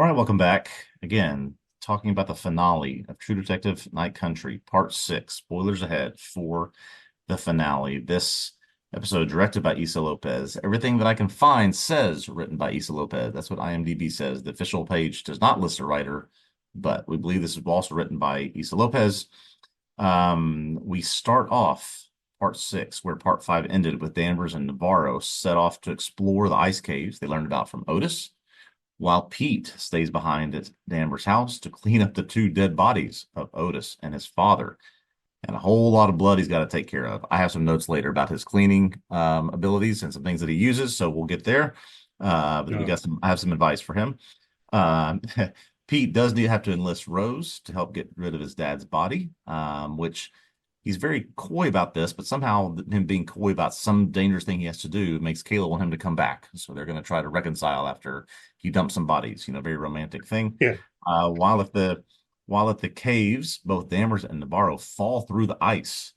All right, welcome back. Again, talking about the finale of True Detective Night Country, Part 6. Spoilers ahead for the finale. This episode directed by Issa Lopez. Everything that I can find says written by Issa Lopez. That's what IMDb says. The official page does not list a writer, but we believe this is also written by Issa Lopez. We start off Part 6, where Part 5 ended with Danvers and Navarro set off to explore the ice caves they learned about from Otis, while Pete stays behind at Danvers' house to clean up the two dead bodies of Otis and his father. And a whole lot of blood he's got to take care of. I have some notes later about his cleaning abilities and some things that he uses, so we'll get there. But No. I have some advice for him. Um, Pete does have to enlist Rose to help get rid of his dad's body, which he's very coy about this, but somehow him being coy about some dangerous thing he has to do makes Kayla want him to come back. So they're going to try to reconcile after he dumps some bodies. Very romantic thing. Yeah. Uh, while at the while at the caves, both Danvers and Navarro fall through the ice,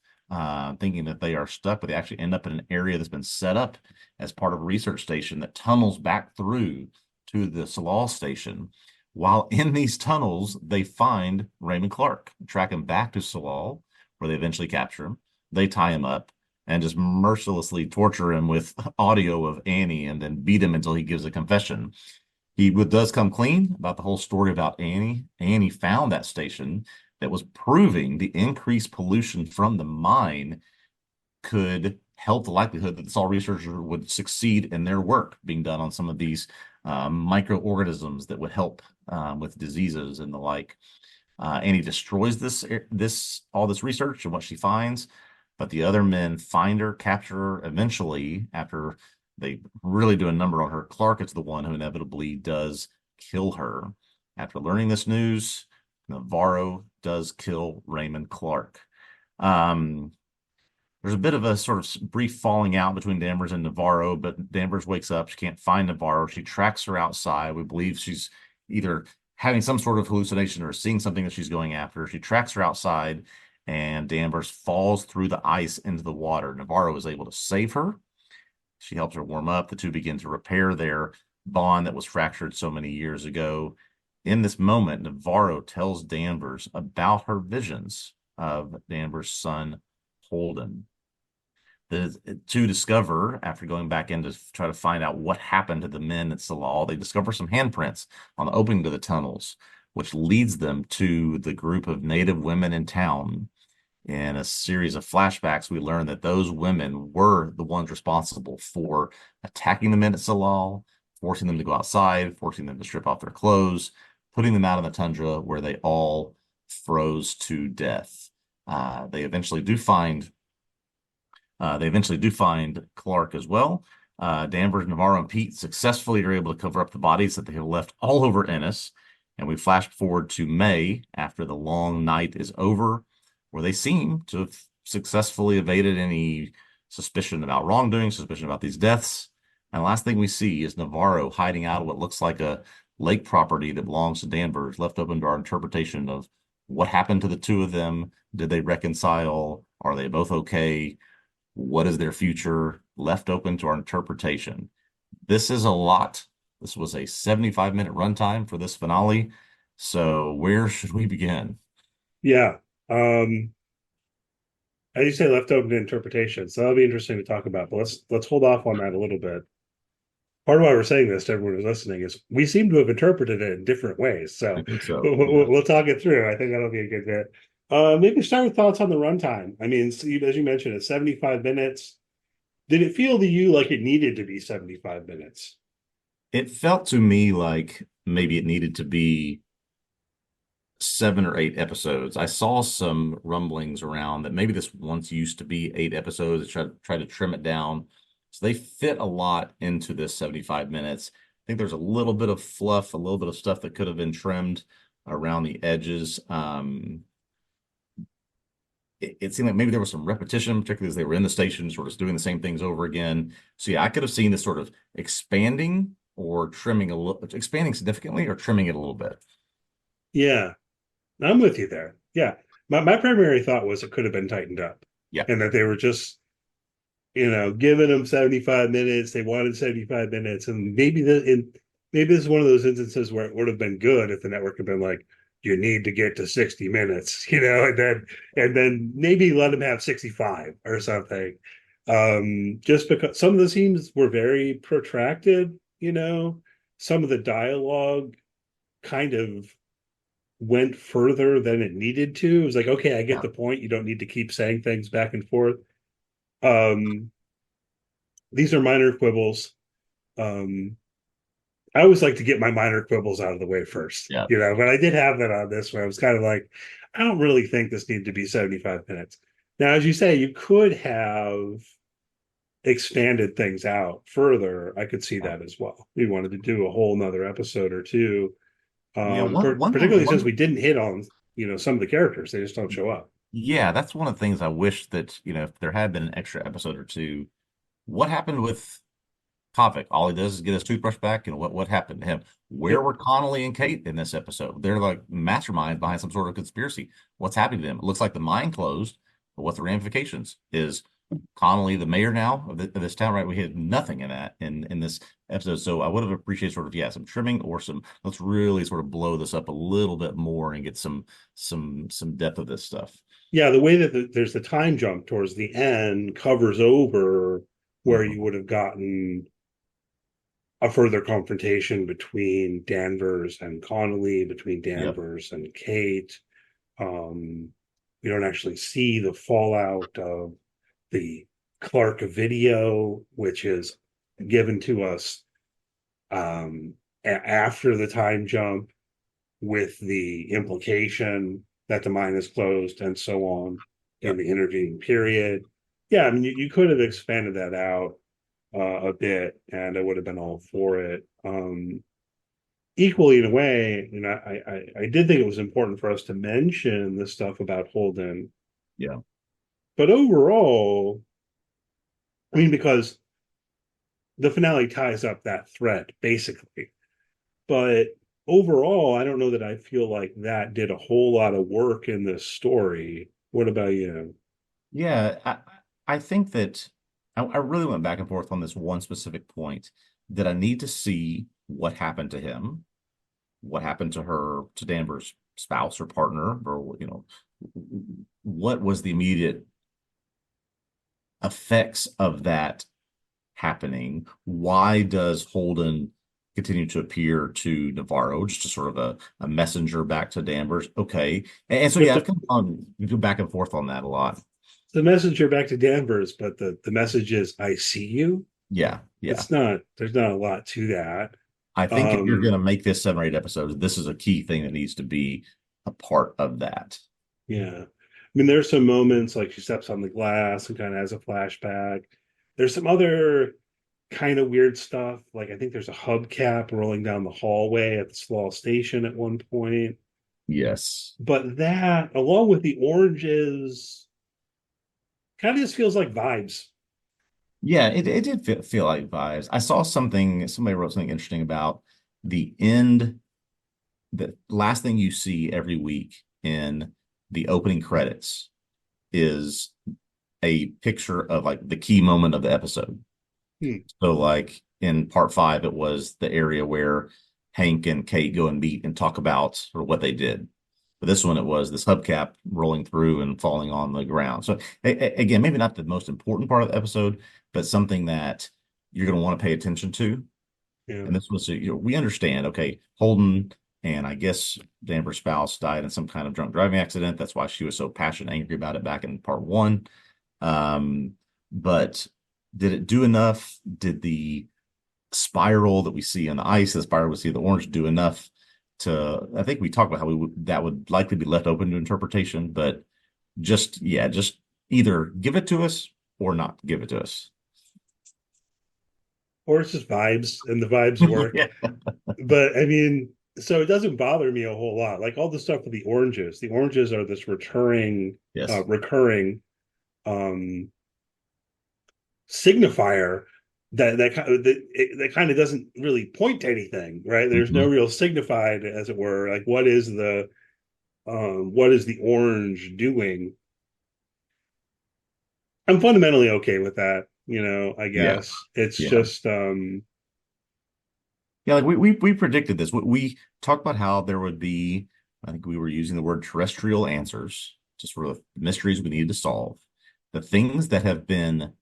thinking that they are stuck, but they actually end up in an area that's been set up as part of a research station that tunnels back through to the Salal station. While in these tunnels, they find Raymond Clark, track him back to Salal, where they eventually capture him. They tie him up and just mercilessly torture him with audio of Annie and then beat him until he gives a confession. He does come clean about the whole story about Annie. Annie found that station that was proving the increased pollution from the mine could help the likelihood that the Saul researcher would succeed in their work being done on some of these microorganisms that would help with diseases and the like. Annie destroys all this research and what she finds, but the other men find her, capture her eventually after they really do a number on her. Clark is the one who inevitably does kill her. After learning this news, Navarro does kill Raymond Clark. Um, there's a bit of a sort of brief falling out between Danvers and Navarro, but Danvers wakes up. She can't find Navarro. She tracks her outside. We believe she's either having some sort of hallucination or seeing something that she's going after. She tracks her outside, and Danvers falls through the ice into the water. Navarro is able to save her. She helps her warm up. The two begin to repair their bond that was fractured so many years ago. In this moment, Navarro tells Danvers about her visions of Danvers' son, Holden. To discover, after going back in to try to find out what happened to the men at Salal, they discover some handprints on the opening to the tunnels, which leads them to the group of native women in town. In a series of flashbacks, we learn that those women were the ones responsible for attacking the men at Salal, forcing them to go outside, forcing them to strip off their clothes, putting them out in the tundra where they all froze to death. They eventually do find Clark as well. Danvers, Navarro, and Pete successfully are able to cover up the bodies that they have left all over Ennis. And we flash forward to May after the long night is over, where they seem to have successfully evaded any suspicion about wrongdoing, suspicion about these deaths. And the last thing we see is Navarro hiding out of what looks like a lake property that belongs to Danvers, left open to our interpretation of what happened to the two of them. Did they reconcile? Are they both okay? What is their future? Left open to our interpretation. This is a lot. This was a 75-minute runtime for this finale. So where should we begin? Yeah. As you say, left open to interpretation. So that'll be interesting to talk about. But let's hold off on that a little bit. Part of why we're saying this to everyone who's listening is we seem to have interpreted it in different ways. I So think so. we'll, Yeah. we'll, we'll talk it through. I think that'll be a good bit. Maybe start with thoughts on the runtime. I mean, as you mentioned, it's 75 minutes. Did it feel to you like it needed to be 75 minutes? It felt to me like maybe it needed to be 7 or 8 episodes. I saw some rumblings around that maybe this once used to be 8 episodes. Try to trim it down. So they fit a lot into this 75 minutes. I think there's a little bit of fluff, a little bit of stuff that could have been trimmed around the edges. It seemed like maybe there was some repetition, particularly as they were in the station, sort of doing the same things over again. So yeah, I could have seen this sort of expanding or trimming a little, expanding significantly or trimming it a little bit. Yeah, I'm with you there. Yeah. My primary thought was it could have been tightened up Yeah. and that they were just giving them 75 minutes. They wanted 75 minutes, and maybe this is one of those instances where it would have been good if the network had been like, you need to get to 60 minutes, and then maybe let him have 65 or something. Just because some of the scenes were very protracted, some of the dialogue kind of went further than it needed to. It was like, okay, I get Yeah. the point. You don't need to keep saying things back and forth. Um, these are minor quibbles. Um, I always like to get my minor quibbles out of the way first, Yeah. but I did have that on this one. I was kind of like, I don't really think this needed to be 75 minutes. Now, as you say, you could have expanded things out further. I could see Yeah. that as well. We wanted to do a whole nother episode or two, Yeah, one thing particularly since one we didn't hit on, some of the characters. They just don't show up. yeah, that's one of the things I wish that, if there had been an extra episode or two, what happened with Kovic? All he does is get his toothbrush back, and what happened to him? Where Yep. were Connolly and Kate in this episode? They're like masterminds behind some sort of conspiracy. What's happening to them? It looks like the mine closed, but what's the ramifications? Is Connolly the mayor now of this town? Right? We had nothing in that in this episode, so I would have appreciated sort of some trimming or some. Let's really sort of blow this up a little bit more and get some depth of this stuff. Yeah, the way that there's the time jump towards the end covers over where Mhm. you would have gotten a further confrontation between Danvers and Connolly, between Yep. Danvers and Kate. Um, we don't actually see the fallout of the Clark video, which is given to us after the time jump with the implication that the mine is closed and so on in Yep. the intervening period. Yeah, I mean, you could have expanded that out a bit, and I would have been all for it. Equally, in a way, I did think it was important for us to mention the stuff about Holden, Yeah. but overall, I mean, because the finale ties up that thread basically, but overall, I don't know that I feel like that did a whole lot of work in this story. What about you? Yeah, I think that I really went back and forth on this one specific point that I need to see what happened to him, what happened to her, to Danvers' spouse or partner, or what was the immediate effects of that happening? Why does Holden continue to appear to Navarro, just a sort of a messenger back to Danvers? Okay. And so But yeah, I've come on go back and forth on that a lot. the messenger back to Danvers, but the message is I see you. Yeah, yeah. It's not there's not a lot to that. I think if you're going Um to make this 7 or 8 episodes, this is a key thing that needs to be a part of that. yeah. I mean there's some moments like she steps on the glass and kind of has a flashback. There's some other kind of weird stuff. Like I think there's a hubcap rolling down the hallway at the small station at one point. Yes. But that, along with the oranges, kind of just feels like vibes. Yeah, it did feel like vibes. I saw somebody wrote something interesting about the end, the last thing you see every week in the opening credits is a picture of like the key moment of the episode. Hmm. So like in part five, it was the area where Hank and Kate go and meet and talk about sort of what they did. But this one, it was this hubcap rolling through and falling on the ground. So again, maybe not the most important part of the episode, but something that you're going to want to pay attention to. Yeah. And this was, we understand, okay, Holden and I guess Danvers' spouse died in some kind of drunk driving accident. That's why she was so passionate, angry about it back in part one. Um, but did it do enough? Did the spiral that we see on the ice, the spiral we see the orange, do enough to? I think we talked about how that would likely be left open to interpretation, but just either give it to us or not give it to us. Or it's just vibes and the vibes work. Yeah. But I mean, so it doesn't bother me a whole lot. Like all the stuff with the oranges. The oranges are this Yes. recurring um signifier that kind of doesn't really point to anything, right? There's no Mhm. real signified, as it were. Like what is the orange doing? I'm fundamentally okay with that, I Yeah. guess. It's Yeah. just Yeah, like we predicted this. We talked about how there would be, I think we were using the word terrestrial answers, just sort of mysteries we needed to solve. The things that have been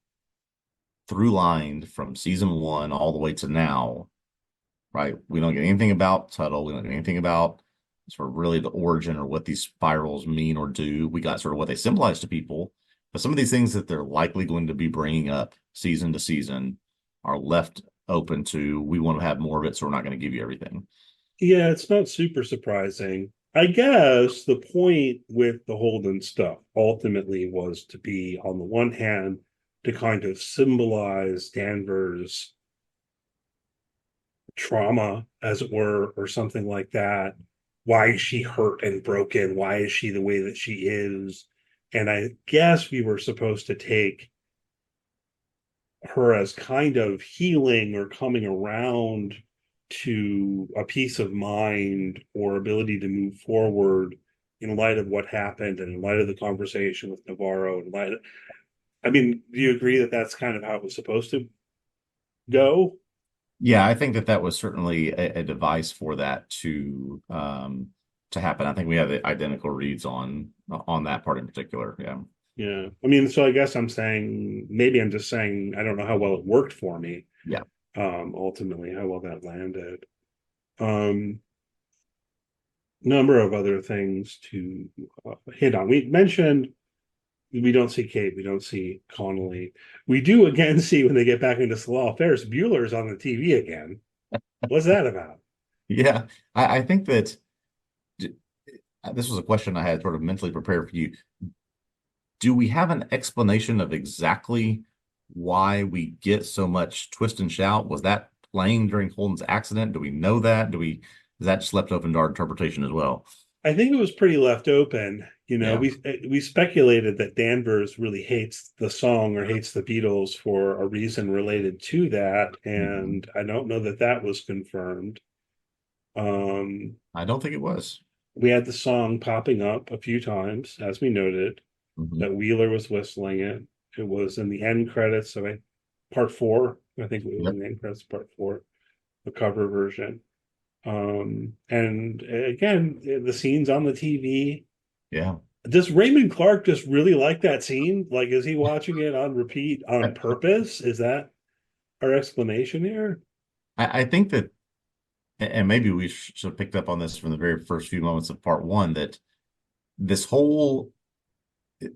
through lined from season one all the way to now, right? We don't get anything about Tuttle. We don't get anything about sort of really the origin or what these spirals mean or do. We got sort of what they symbolize to people, but some of these things that they're likely going to be bringing up season to season are left open to, we want to have more of it, so we're not going to give you everything. Yeah, it's not super surprising. I guess the point with the Holden stuff ultimately was to be, on the one hand, to kind of symbolize Danvers' trauma, as it were, or something like that. Why is she hurt and broken? Why is she the way that she is? And I guess we were supposed to take her as kind of healing or coming around to a peace of mind or ability to move forward in light of what happened and in light of the conversation with Navarro. In light of, I mean, do you agree that that's kind of how it was supposed to go? Yeah, I think that that was certainly a device for that to happen. I think we have the identical reads on that part in particular. Yeah. Yeah. I mean, so I guess I'm saying, maybe I'm just saying, I don't know how well it worked for me, Yeah. ultimately, how well that landed. Um, Number of other things to hit on. We mentioned we don't see Kate, we don't see Connolly. We do again see when they get back into Salah, Ferris Bueller's on the TV again. What's that about? Yeah. I think that this was a question I had sort of mentally prepared for you. Do we have an explanation of exactly why we get so much twist and shout? Was that playing during Holden's accident? Do we know that? Is that just left open to our interpretation as well? I think it was pretty left open. You know, Yeah. we speculated that Danvers really hates the song or hates the Beatles for a reason related to that, Mhm. and I don't know that that was confirmed. Um, I don't think it was. we had the song popping up a few times, as we noted, Mhm. that Wheeler was whistling it. It was in the end credits of part four. I think it was Yep. in the end credits of part four, the cover version. And again, the scenes on the TV. Yeah. Does Raymond Clark just really like that scene? Like, is he watching it on repeat on purpose? Is that our explanation here? I think that, and maybe we should have picked up on this from the very first few moments of part one, that this whole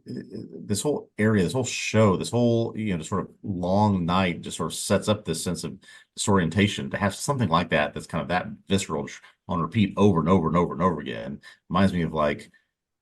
this whole area, this whole show, this whole, just sort of long night just sort of sets up this sense of disorientation. To have something like that that's kind of that visceral on repeat over and over and over and over again reminds me of like,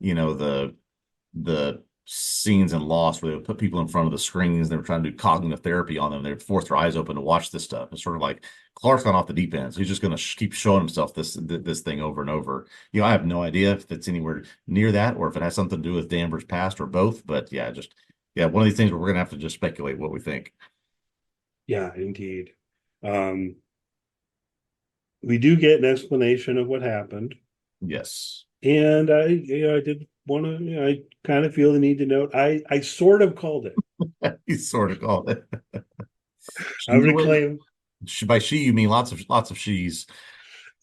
the scenes in Lost where they would put people in front of the screens. They were trying to do cognitive therapy on them. They would force their eyes open to watch this stuff. It's sort of like Clark's gone off the deep end. So he's just going to keep showing himself this thing over and over. I have no idea if it's anywhere near that or if it has something to do with Danvers' past or both. But yeah, one of these things where we're going to have to just speculate what we think. Yeah, indeed. Um, we do get an explanation of what happened. Yes. And I did want to, I kind of feel the need to note, I sort of called it. He's sort of called it. I'm She's going to away. claim, By she, you mean lots of she's.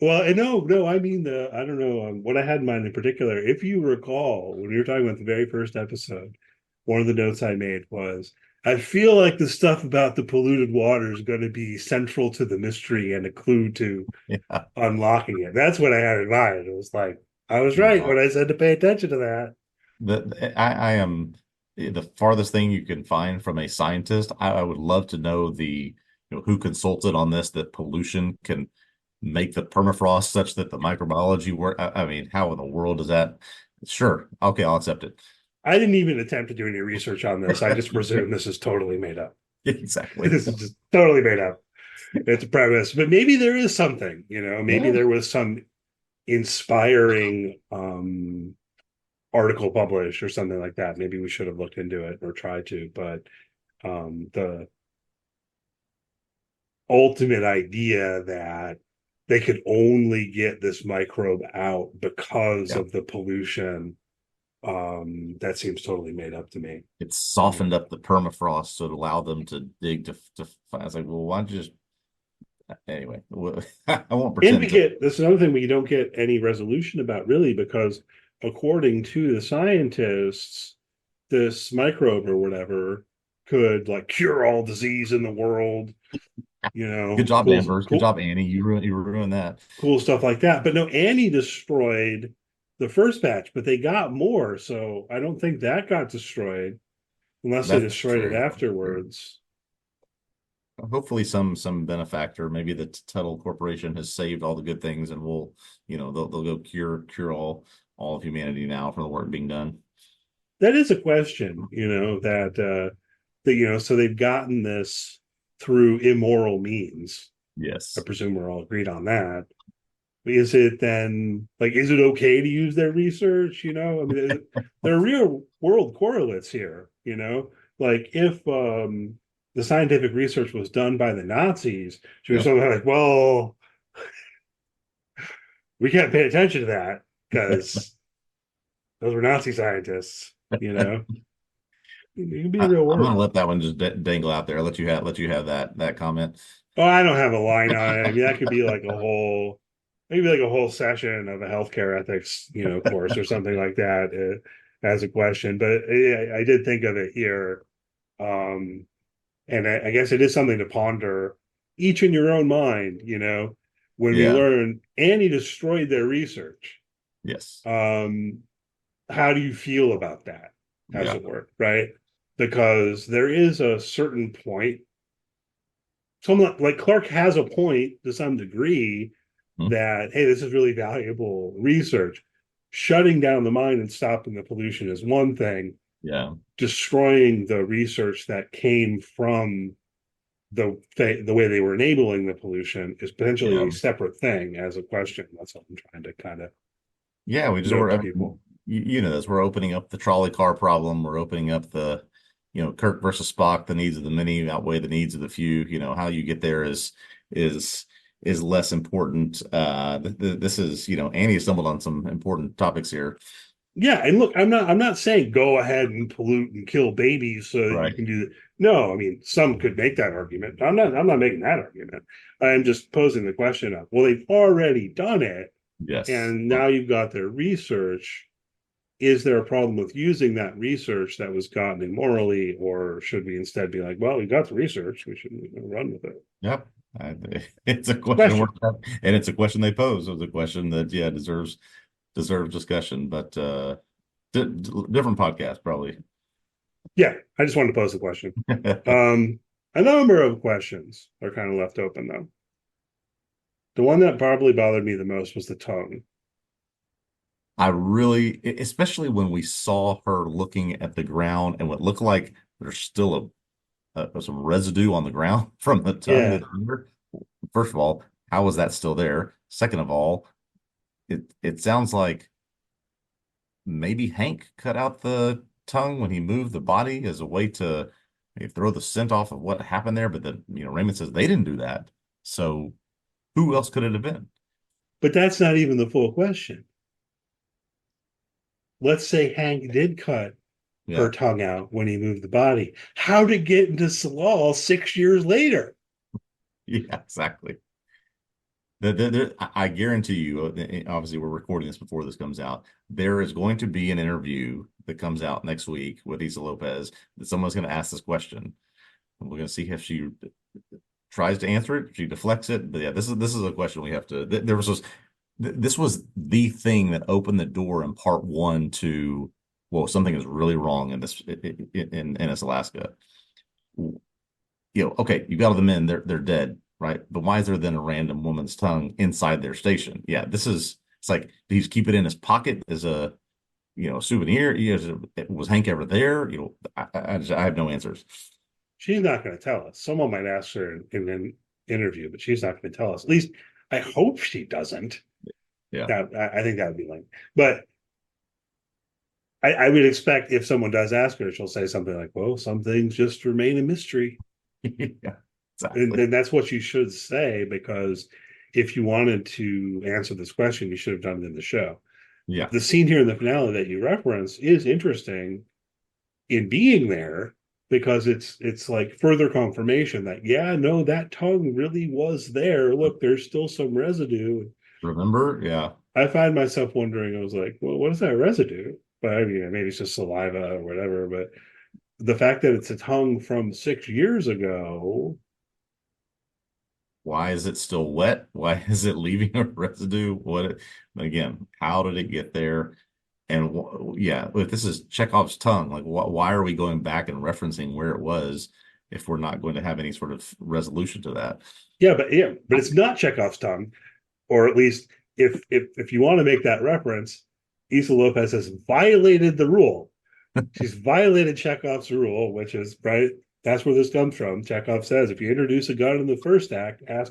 well, no, I mean I don't know what I had in mind in particular. If you recall, when we were talking about the very first episode, one of the notes I made was, I feel like the stuff about the polluted water is going to be central to the mystery and a clue to Yeah. unlocking it. That's what I had in mind. It was like, I was right Yeah. when I said to pay attention to that. I am the farthest thing you can find from a scientist. I would love to know who consulted on this, that pollution can make the permafrost such that the microbiology work. I mean, how in the world does that? Sure. Okay, I'll accept it. I didn't even attempt to do any research on this. I just presume this is totally made up. Exactly. This is just totally made up. It's a premise, but maybe there is something, maybe Yeah. there was some inspiring article published or something like that. Maybe we should have looked into it or tried to, but the ultimate idea that they could only get this microbe out because Yeah. of the pollution, that seems totally made up to me. It's softened up the permafrost so it allowed them to dig to find. I was like, well, why don't you just Anyway, I won't And we pretend to. get this is another thing we don't get any resolution about really because according to the scientists, this microbe or whatever could like cure all disease in the world, Good job, cool, Danvers. Good cool, job, Annie. You ruined that. cool stuff like that. But no, Annie destroyed the first batch, but they got more. So I don't think that got destroyed unless they That's destroyed it true. That's true. afterwards. Hopefully, some benefactor, maybe the Tuttle Corporation has saved all the good things, and will, they'll go cure all of humanity now for the work being done. That is a question, so they've gotten this through immoral means. I Yes. presume we're all agreed on that. Is it then like, is it okay to use their research? I mean, there are real world correlates here, like if the scientific research was done by the Nazis, should be Yep. something like, well, we can't pay attention to that because those were Nazi scientists, it can be the real I'm gonna world. let that one just dangle out there. Let you have that comment. Oh, I don't have a line on it. I mean, that could be like maybe like a whole session of a healthcare ethics, course or something like that as a question. But I did think of it here, um, and I guess it is something to ponder, each in your own mind. When we Yeah. learn Annie destroyed their research, Yes. um, how do you feel about that, as Yeah. it were, right? Because there is a certain point someone like Clark has a point to some degree Hmm. that, hey, this is really valuable research. Shutting down the mine and stopping the pollution is one thing. Yeah. Destroying the research that came from the way they were enabling the pollution is potentially Yeah. a separate thing as a question. That's what I'm trying to kind of Yeah. We just note were. to I mean, people. you know this. We're opening up the trolley car problem. We're opening up the, Kirk versus Spock. The needs of the many outweigh the needs of the few. How you get there is is less important. This is, Annie stumbled on some important topics here. Yeah, and look, I'm not saying go ahead and pollute and kill babies so that you Right. can do that. No, I mean some could make that argument. I'm not making that argument. I'm just posing the question of, well, they've already done it, Yes. and now you've got their research. Is there a problem with using that research that was gotten immorally, or should we instead be like, well, we got the research, we should run with it? Yep. I, it's a question Question. and it's a question they pose. It's a question that, yeah, deserves discussion, but different podcast probably. Yeah, I just wanted to pose the question. Um, a number of questions are kind of left open though. The one that probably bothered me the most was the tongue. I really, especially when we saw her looking at the ground and what looked like there's still some residue on the ground from the tongue Yeah, that's there. First of all, how is that still there? Second of all, it sounds like maybe Hank cut out the tongue when he moved the body as a way to maybe throw the scent off of what happened there. But then, Raymond says they didn't do that. So who else could it have been? but that's not even the full question. Let's say Hank did cut her Yeah. tongue out when he moved the body. How did it get into Salal 6 years later? Yeah, exactly. I guarantee you, obviously, we're recording this before this comes out. There is going to be an interview that comes out next week with Issa Lopez that someone's going to ask this question. And we're going to see if she tries to answer it, if she deflects it. But yeah, this is a question we have to. This was the thing that opened the door in part one to, well, something is really wrong in this Alaska. Okay, you got all the men, they're dead, right? But why is there then a random woman's tongue inside their station? Yeah, it's like, did he just keep it in his pocket as a, souvenir? Was Hank ever there? I have no answers. She's not going to tell us. Someone might ask her in an interview, but she's not going to tell us. At least I hope she doesn't. Yeah. I think that would be lame. But I would expect if someone does ask her, she'll say something like, "Well, some things just remain a mystery," Yeah, and, exactly. and that's what you should say because if you wanted to answer this question, you should have done it in the show. Yeah. The scene here in the finale that you reference is interesting in being there, because it's like further confirmation that yeah, no, that tongue really was there. Look, there's still some residue. Remember? Yeah. I find myself wondering, I was like, well, what is that residue? But I mean, maybe it's just saliva or whatever. But the fact that it's a tongue from 6 years ago, Why is it still wet? Why is it leaving a residue? What, again, how did it get there? And yeah, if this is Chekhov's tongue, like why are we going back and referencing where it was if we're not going to have any sort of resolution to that? yeah, but it's not Chekhov's tongue, or at least if you want to make that reference, Issa Lopez has violated the rule. She's violated Chekhov's rule, which is right. That's where this comes from. Chekhov says if you introduce a gun in the first act, it has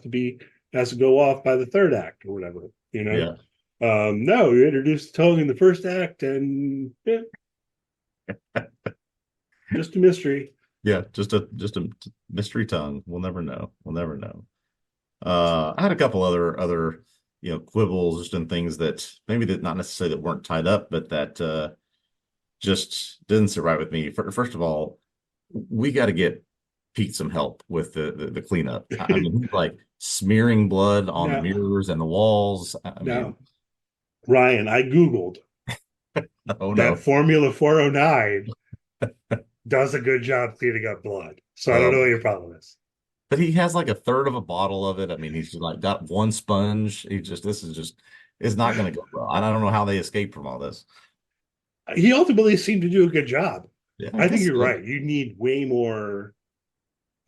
to go off by the third act or whatever. You know, Yeah. no, you introduce the tongue in the first act, and yeah, just a mystery. Yeah, just a mystery tongue. We'll never know. We'll never know. I had a couple other quibbles just in things that maybe that not necessarily that weren't tied up, but that just didn't sit right with me. First of all, we got to get Pete some help with the cleanup. I mean, he's like smearing blood on the Now, mirrors and the walls. I mean, now, Ryan, I googled oh that no. Formula 409 does a good job cleaning up blood. So I don't know what Um, your problem is. but he has like a third of a bottle of it. I mean, he's just like got one sponge. This is just, it's not going to go well. I don't know how they escape from all this. He ultimately seemed to do a good job. Yeah, I I think guess you're so. right. You need way more.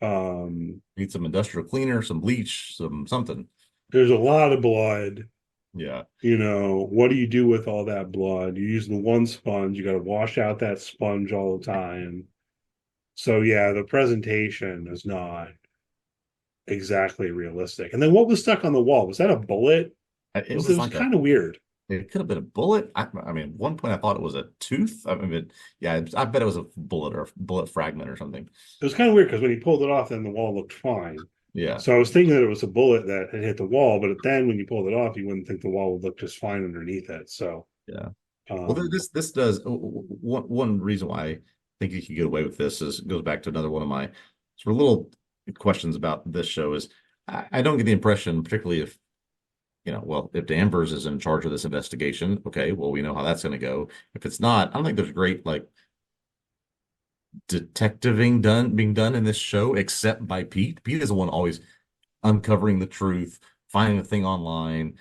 Um, Need some industrial cleaner, some bleach, some something. there's a lot of blood. Yeah. What do you do with all that blood? You use the one sponge. You got to wash out that sponge all the time. So yeah, the presentation is not exactly realistic. And then what was stuck on the wall? Was that a bullet? It It was was like kind of weird. it could have been a bullet. I mean, at one point I thought it was a tooth. I mean, yeah, I bet it was a bullet or a bullet fragment or something. It was kind of weird because when he pulled it off, then the wall looked fine. Yeah. So I was thinking that it was a bullet that had hit the wall, but then when you pulled it off, you wouldn't think the wall would look just fine underneath it. So, Yeah. Well, um, this does one reason why I think you could get away with this is goes back to another one of my sort of little questions about this show is I don't get the impression, particularly if well, if Danvers is in charge of this investigation, okay, well, we know how that's going to go. If it's not, I don't think there's great like detectiving being done in this show, except by Pete. Pete is the one always uncovering the truth, finding the thing online,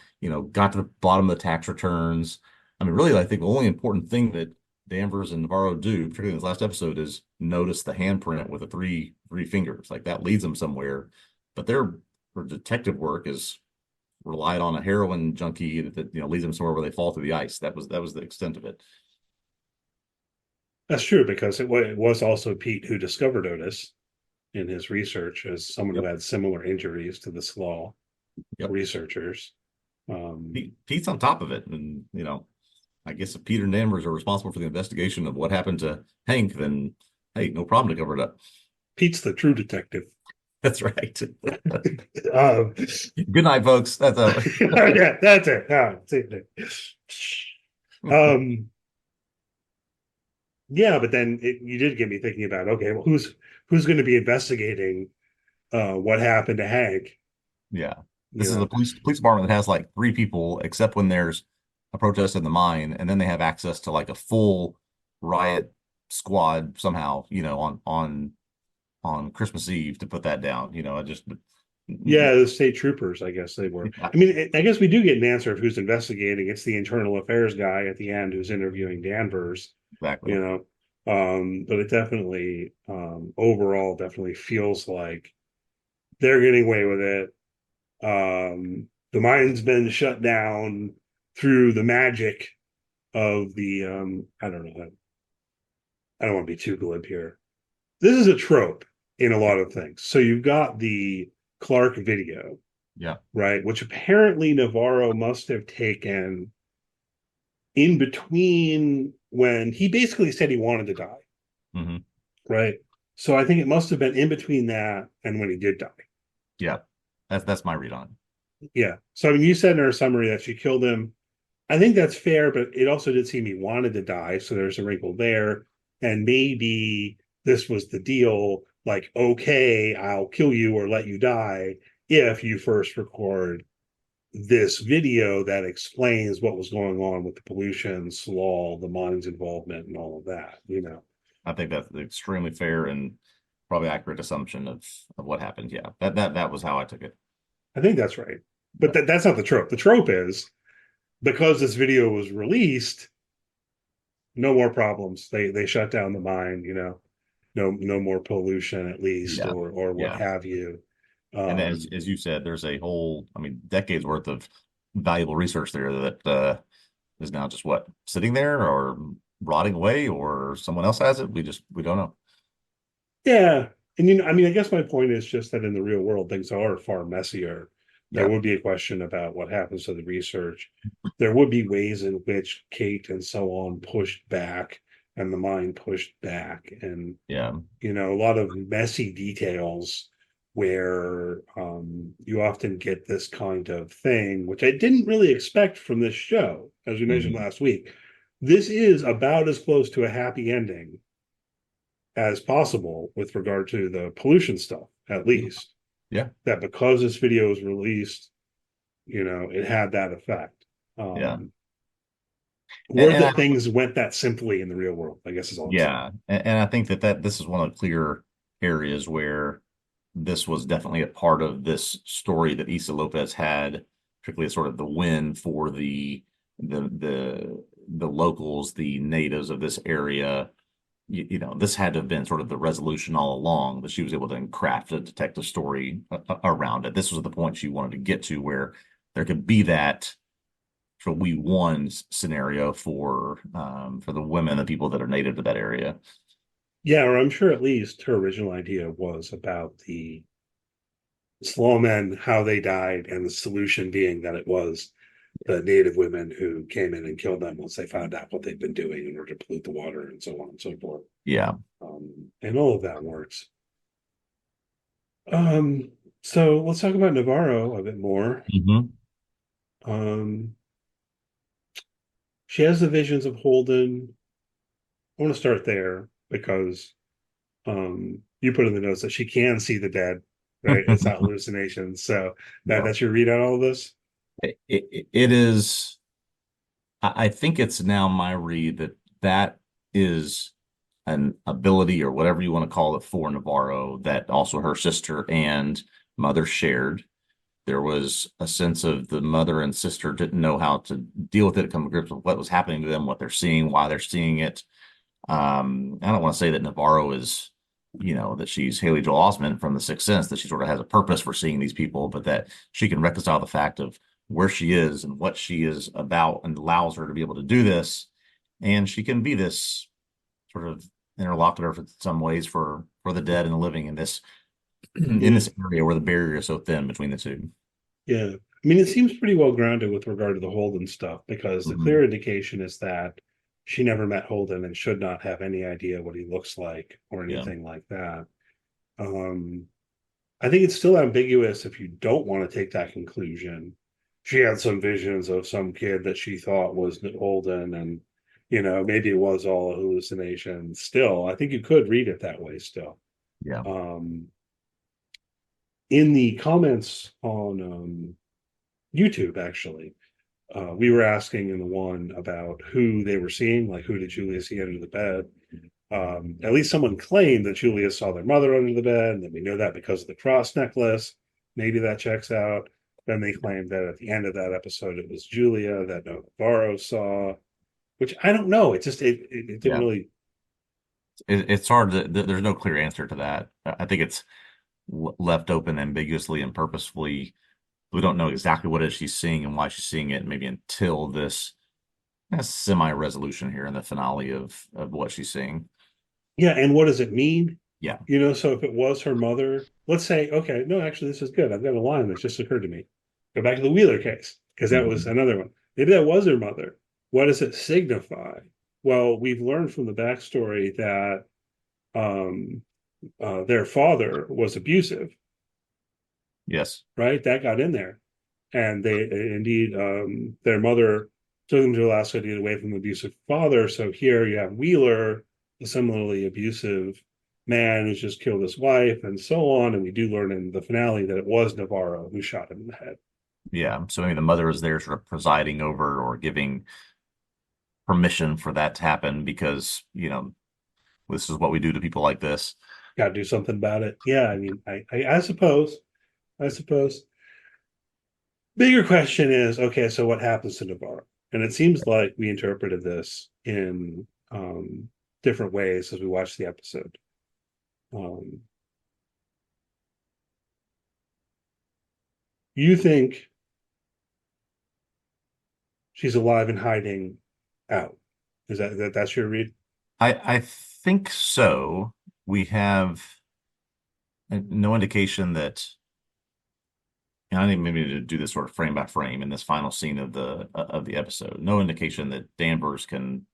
got to the bottom of the tax returns. I mean, really, I think the only important thing that Danvers and Navarro do, particularly in this last episode, is notice the handprint with the three fingers. Like that leads them somewhere. But their detective work is relied on a heroin junkie that leads them somewhere where they fall through the ice. That was the extent of it. that's true because it was also Pete who discovered Otis in his research as someone who Yep. had similar injuries to the Slaw Yep. researchers. Um, Pete's on top of it, and I guess if Peter and Danvers are responsible for the investigation of what happened to Hank, then hey, no problem to cover it up. Pete's the true detective. That's right. um, Good night, folks. That's yeah, that's it. Um, yeah, but then you did get me thinking about okay, well, who's going to be investigating what happened to Hank? yeah. You This is a know, police department that has like three people, except when there's a protest in the mine, and then they have access to like a full riot squad somehow, on Christmas Eve to put that down. I just yeah, the state troopers, I guess they were. yeah, I mean, I guess we do get an answer of who's investigating. It's the internal affairs guy at the end who's interviewing Danvers. exactly. You know, but it definitely, overall, definitely feels like they're getting away with it. The mine's been shut down through the magic of the I don't know. I don't want to be too glib here. This is a trope in a lot of things. So you've got the Clark video, Yeah. right? Which apparently Navarro must have taken in between when he basically said he wanted to die, Hmm. right? So I think it must have been in between that and when he did die. Yeah. That's my read on Yeah. So I mean, you said in our summary that she killed him. I think that's fair, but it also did seem he wanted to die, so there's a wrinkle there. And maybe this was the deal. Like, okay, I'll kill you or let you die if you first record this video that explains what was going on with the pollution, Slaw, the mine's involvement, and all of that. I think that's an extremely fair and probably accurate assumption of what happened. Yeah, that was how I took it. I think that's right. But Yep. that's not the trope. The trope is because this video was released, no more problems. They shut down the mine. No more pollution at least, Yeah. or what Yeah. have you. And as Um, as you said, there's a whole, I mean, decades worth of valuable research there that is now just what, sitting there or rotting away, or someone else has it. We don't know. Yeah. And I mean, I guess my point is just that in the real world, things are far messier. There Yeah. would be a question about what happens to the research. There would be ways in which Kate and so on pushed back and the mind pushed back. And, Yeah. a lot of messy details where you often get this kind of thing, which I didn't really expect from this show, as we mentioned Mhm. last week. This is about as close to a happy ending as possible with regard to the pollution stuff, at least. Yeah. That because this video was released, it had that effect. Yeah. And, Were and I, that things went that simply in the real world, I guess is all I'm saying. yeah. And I think that this is one of the clear areas where this was definitely a part of this story that Issa Lopez had, particularly as sort of the win for the locals, the natives of this area. This had to have been sort of the resolution all along, but she was able to craft a detective story around it. This was the point she wanted to get to, where there could be that sort of we won scenario for the women, the people that are native to that area. Yeah, or I'm sure at least her original idea was about the slow men, how they died, and the solution being that it was the native women who came in and killed them once they found out what they'd been doing in order to pollute the water and so on and so forth. Yeah. And all of that works. Um, so let's talk about Navarro a bit more. Hmm. Um, she has the visions of Holden. I want to start there because you put in the notes that she can see the dead, right? It's not hallucinations. So Yeah. that's your read on all of this. It is. I think it's now my read that is an ability or whatever you want to call it for Navarro that also her sister and mother shared. There was a sense of the mother and sister didn't know how to deal with it, come to grips with what was happening to them, what they're seeing, why they're seeing it. I don't want to say that Navarro is, that she's Haley Joel Osment from The Sixth Sense, that she sort of has a purpose for seeing these people, but that she can reconcile the fact of where she is and what she is about and allows her to be able to do this. And she can be this sort of interlocutor in some ways for the dead and the living in this in Yeah. this area where the barrier is so thin between the two. Yeah. I mean, it seems pretty well grounded with regard to the Holden stuff because the Mhm. clear indication is that she never met Holden and should not have any idea what he looks like or Yeah. anything like that. Um, I think it's still ambiguous if you don't want to take that conclusion. She had some visions of some kid that she thought was Holden, and maybe it was all a hallucination. Still, I think you could read it that way. Still, Yeah. um, in the comments on YouTube, actually, we were asking in the one about who they were seeing, like who did Julia see under the bed. At least someone claimed that Julia saw their mother under the bed, and then we know that because of the cross necklace. Maybe that checks out. Then they claimed that at the end of that episode, it was Julia that Navarro saw, which I don't know. It didn't Yeah. really. It's hard there's no clear answer to that. I think it's left open ambiguously and purposefully. We don't know exactly what it is she's seeing and why she's seeing it, maybe until this semi-resolution here in the finale of what she's seeing. Yeah, and what does it mean? Yeah. So if it was her mother, let's say, okay, no, actually, this is good. I've got a line that's just occurred to me. Go back to the Wheeler case, because that was Mhm. another one. Maybe that was her mother. What does it signify? Well, we've learned from the backstory that um, their father was abusive, Yes. right? That got in there. And they indeed, their mother took them to Alaska to get away from the abusive father. So here you have Wheeler, a similarly abusive man has just killed his wife, and so on. And we do learn in the finale that it was Navarro who shot him in the head. Yeah. So maybe the mother is there sort of presiding over or giving permission for that to happen because, this is what we do to people like this. Got to do something about it. Yeah, I mean, I suppose, I suppose. Bigger question is, okay, so what happens to Navarro? And it seems like we interpreted this in different ways as we watched the episode. Um, you think she's alive and hiding out? Is that's your read? I think so. We have no indication that, and I think maybe to do this sort of frame by frame in this final scene of the episode. No indication that Danvers can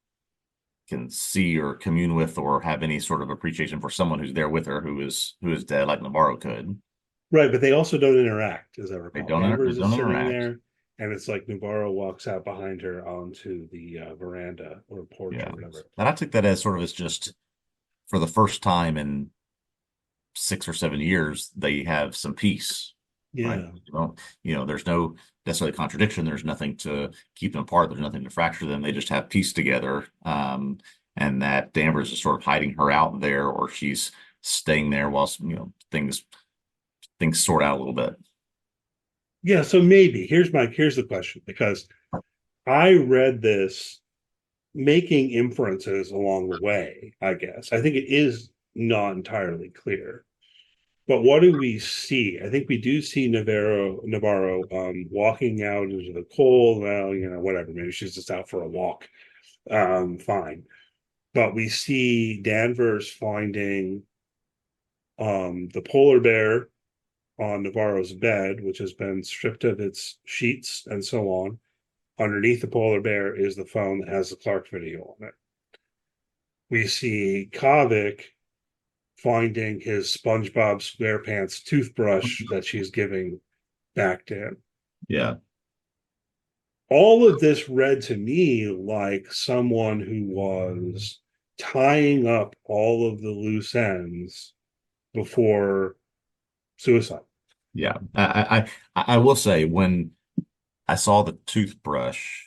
see or commune with or have any sort of appreciation for someone who's there with her who is dead, like Navarro could. Right, but they also don't interact, as I They recall. don't they Danvers is don't sitting interact. there, and it's like Navarro walks out behind her onto the veranda or porch or Yeah. whatever. And I took that as sort of as just for the first time in 6 or 7 years, they have some peace, right? Yeah. There's no necessarily contradiction. There's nothing to keep them apart. There's nothing to fracture them. They just have peace together. And that Danvers is sort of hiding her out there, or she's staying there whilst, things sort out a little bit. Yeah, so maybe here's the question, because I read this making inferences along the way, I guess. I think it is not entirely clear. But what do we see? I think we do see Navarro walking out into the cold. Well, whatever. Maybe she's just out for a walk. Fine. But we see Danvers finding the polar bear on Navarro's bed, which has been stripped of its sheets and so on. Underneath the polar bear is the phone that has the Clark video on it. We see Kavik finding his SpongeBob SquarePants toothbrush that she's giving back to him. Yeah. All of this read to me like someone who was tying up all of the loose ends before suicide. Yeah. I will say when I saw the toothbrush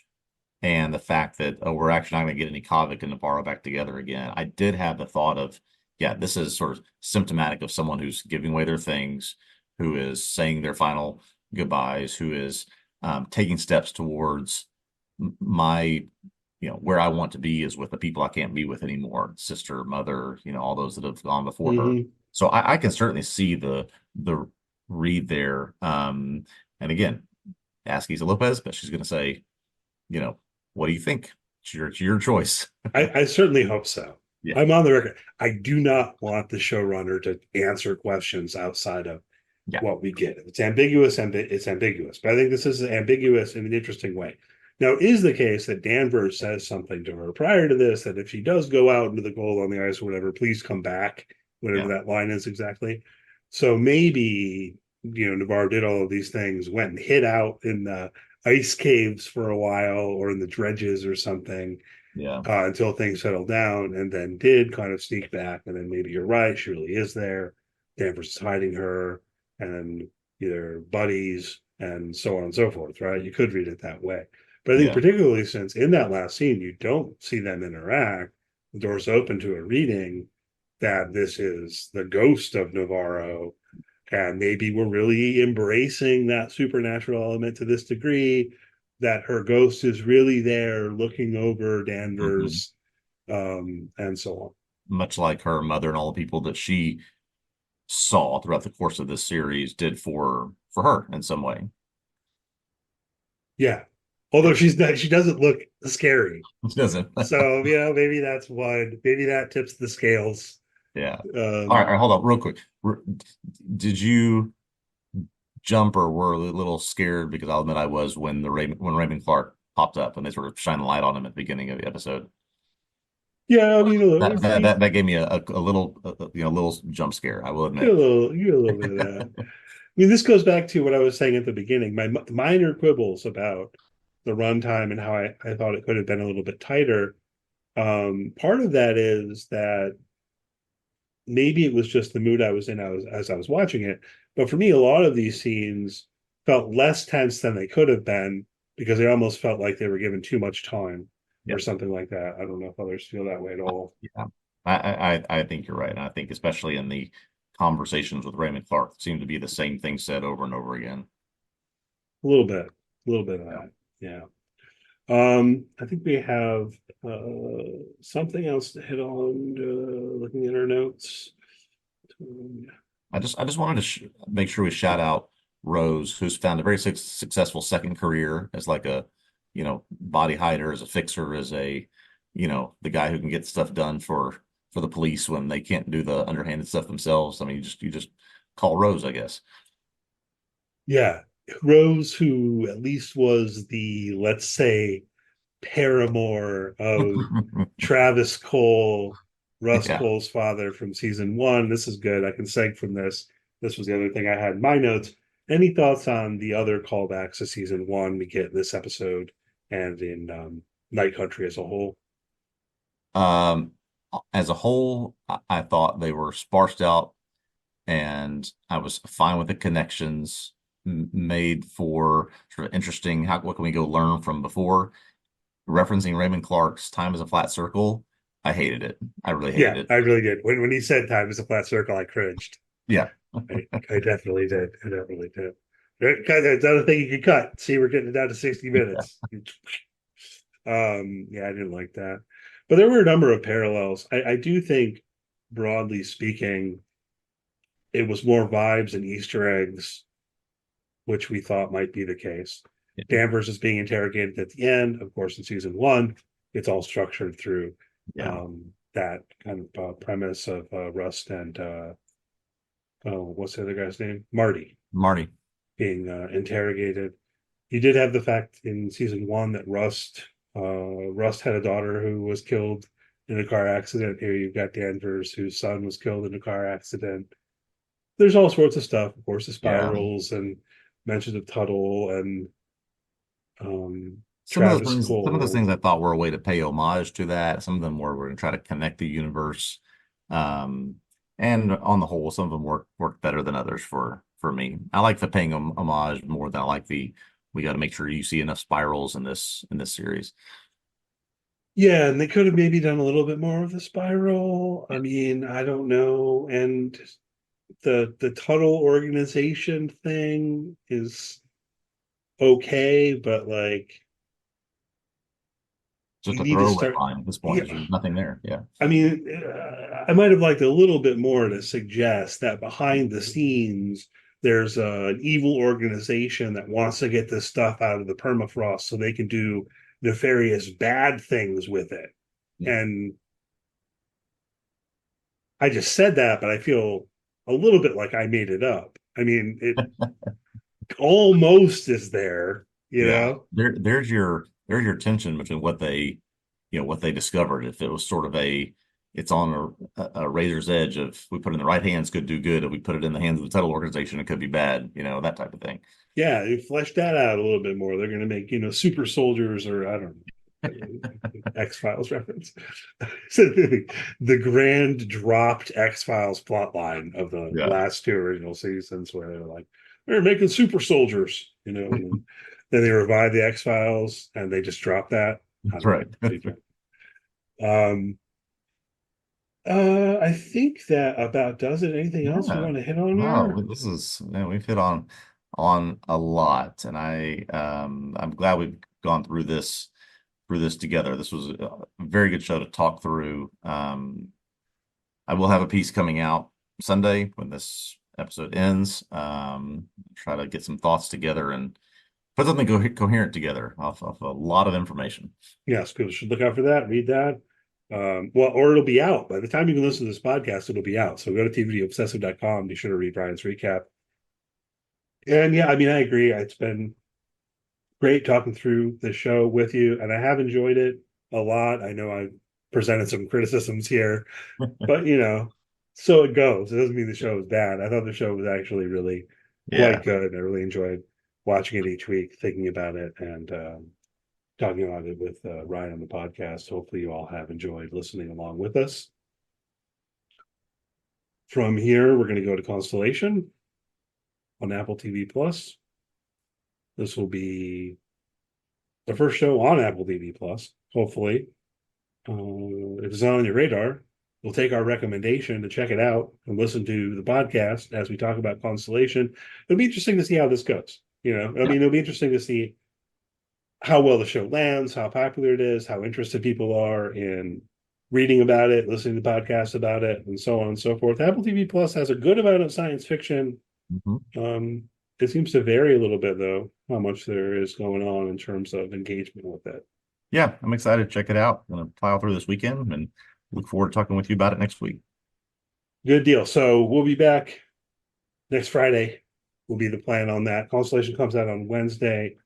and the fact that we're actually not going to get any Kavik and Navarro back together again, I did have the thought of, yeah, this is sort of symptomatic of someone who's giving away their things, who is saying their final goodbyes, who is taking steps towards my, where I want to be is with the people I can't be with anymore, sister, mother, all those that have gone before her. Mm-hmm. So I can certainly see the read there. And again, ask Isa Lopez, but she's going to say, you know, what do you think? It's your choice. I certainly hope so. Yeah. I'm on the record. I do not want the showrunner to answer questions outside of Yeah. what we get. If it's ambiguous, it's ambiguous. But I think this is ambiguous in an interesting way. Now, it is the case that Danvers says something to her prior to this that if she does go out into the cold on the ice or whatever, please come back, whatever Yeah. that line is exactly. So maybe, Navarro did all of these things, went and hid out in the ice caves for a while or in the dredges or something Yeah. until things settled down, and then did kind of sneak back. And then maybe you're right, she really is there. Danvers is hiding her, and then either buddies and so on and so forth, right? You could read it that way. But I think Yeah. particularly since in that last scene you don't see them interact, the door's open to a reading that this is the ghost of Navarro, and maybe we're really embracing that supernatural element to this degree, that her ghost is really there looking over Mhm. Danvers, and so on. Much like her mother and all the people that she saw throughout the course of this series did for her in some way. Yeah. Although Yeah. she's not, she doesn't look scary. It doesn't. So, maybe that's one. Maybe that tips the scales. Yeah. All Um, right, hold on real quick. Did you jump or were a little scared? Because I'll admit I was when Raymond Clark popped up and they sort of shine the light on him at the beginning of the episode. yeah, I mean, That that that, that gave me a little little jump scare, I will admit. you get a little bit of that. I mean, this goes back to what I was saying at the beginning. My minor quibbles about the runtime and how I thought it could have been a little bit tighter. Part of that is that maybe it was just the mood I was in as I was watching it. But for me, a lot of these scenes felt less tense than they could have been because they almost felt like they were given too much time Yeah. or something like that. I don't know if others feel that way at all. Yeah. I think you're right. And I think especially in the conversations with Raymond Clark, it seemed to be the same thing said over and over again. A little bit of Yeah. that. Yeah. I think we have something else to hit on. Looking at our notes. Um, I just wanted to make sure we shout out Rose, who's found a very successful second career as like a, body hider, as a fixer, as a, the guy who can get stuff done for the police when they can't do the underhanded stuff themselves. I mean, you just call Rose, I guess. yeah, Rose, who at least was the, let's say, paramour of Travis Cole, Russ Yeah. Cole's father from season one. This is good. I can seg from this. This was the other thing I had in my notes. Any thoughts on the other callbacks to season one we get in this episode and in Night Country as a whole? Um, as a whole, I thought they were sparsed out, and I was fine with the connections made for sort of interesting. What can we go learn from before? Referencing Raymond Clark's Time is a Flat Circle, I hated it. I really hated Yeah, it. I really did. When he said time is a flat circle, I cringed. Yeah. I definitely did. I definitely did. That's another thing you could cut. See, we're getting it down to 60 minutes. Yeah, I didn't like that. But there were a number of parallels. I do think, broadly speaking, it was more vibes and Easter eggs, which we thought might be the case. Danvers is being interrogated at the end. Of course, in season one, it's all structured through Yeah. that kind of premise of Rust and what's the other guy's name? Marty Marty. being interrogated. You did have the fact in season one that Rust had a daughter who was killed in a car accident. Here you've got Danvers, whose son was killed in a car accident. There's all sorts of stuff, of course, the Yeah. spirals and mentions of Tuttle and Some of those Travis things, some of those Cole. things I thought were a way to pay homage to that. Some of them were going to try to connect the universe. Um, and on the whole, some of them worked better than others for me. I like the paying homage more than I like the we got to make sure you see enough spirals in this series. Yeah, and they could have maybe done a little bit more of the spiral. I mean, I don't know. And the Tuttle organization thing is okay, but like Just you a need to throwaway start. line at this point. Yeah, There's nothing there. Yeah. I mean, I might have liked a little bit more to suggest that behind the scenes, there's an evil organization that wants to get this stuff out of the permafrost so they can do nefarious bad things with it. Yeah. And I just said that, but I feel a little bit like I made it up. I mean, it almost is there, you Yeah. know? There's your tension between what they discovered. If it was sort of it's on a razor's edge of we put it in the right hands could do good. If we put it in the hands of the title organization, it could be bad, that type of thing. Yeah, you flesh that out a little bit more. They're going to make, super soldiers or I don't know, X Files reference. So the grand dropped X Files plot line of the Yeah. last two original seasons where they're like, we're making super soldiers, and then they revive the X Files and they just drop that. I That's don't know. right. Um, I think that about does it. Anything else we Yeah. want to hit on Wow, here? this is we've hit on a lot, and I'm glad we've gone through this together. This was a very good show to talk through. I will have a piece coming out Sunday when this episode ends. Try to get some thoughts together and put something coherent together off a lot of information. Yes, people should look out for that, read that. Well, or it'll be out. By the time you can listen to this podcast, it'll be out. So go to tvobsessive.com. Be sure to read Brian's recap. And yeah, I mean, I agree. It's been great talking through the show with you, and I have enjoyed it a lot. I know I presented some criticisms here, but so it goes. It doesn't mean the show is bad. I thought the show was actually really quite Yeah. good. I really enjoyed watching it each week, thinking about it, and talking about it with Ryan on the podcast. Hopefully, you all have enjoyed listening along with us. From here, we're going to go to Constellation on Apple TV Plus. This will be the first show on Apple TV Plus, hopefully. If it's not on your radar, we'll take our recommendation to check it out and listen to the podcast as we talk about Constellation. It'll be interesting to see how this goes. Yeah. It'll be interesting to see how well the show lands, how popular it is, how interested people are in reading about it, listening to podcasts about it, and so on and so forth. Apple TV Plus has a good amount of science fiction. Mhm. Um, it seems to vary a little bit, though, how much there is going on in terms of engagement with it. Yeah, I'm excited to check it out. I'm gonna plow through this weekend and look forward to talking with you about it next week. Good deal. So we'll be back next Friday. Will be the plan on that. Constellation comes out on Wednesday.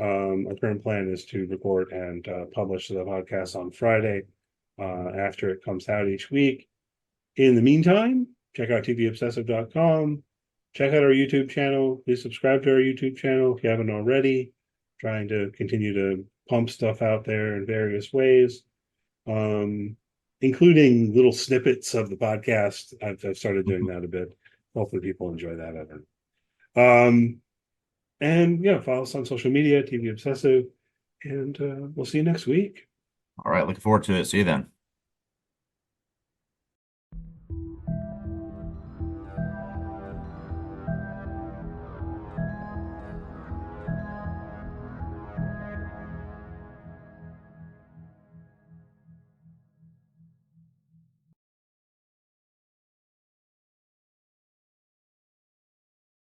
Our current plan is to record and publish the podcast on Friday after it comes out each week. In the meantime, check out tvobsessive.com. Check out our YouTube channel. Please subscribe to our YouTube channel if you haven't already. Trying to continue to pump stuff out there in various ways, um, including little snippets of the podcast. I've started doing that a bit. Hopefully, people enjoy that better. And yeah, follow us on social media, TV Obsessive, and we'll see you next week. All right, looking forward to it. See you then.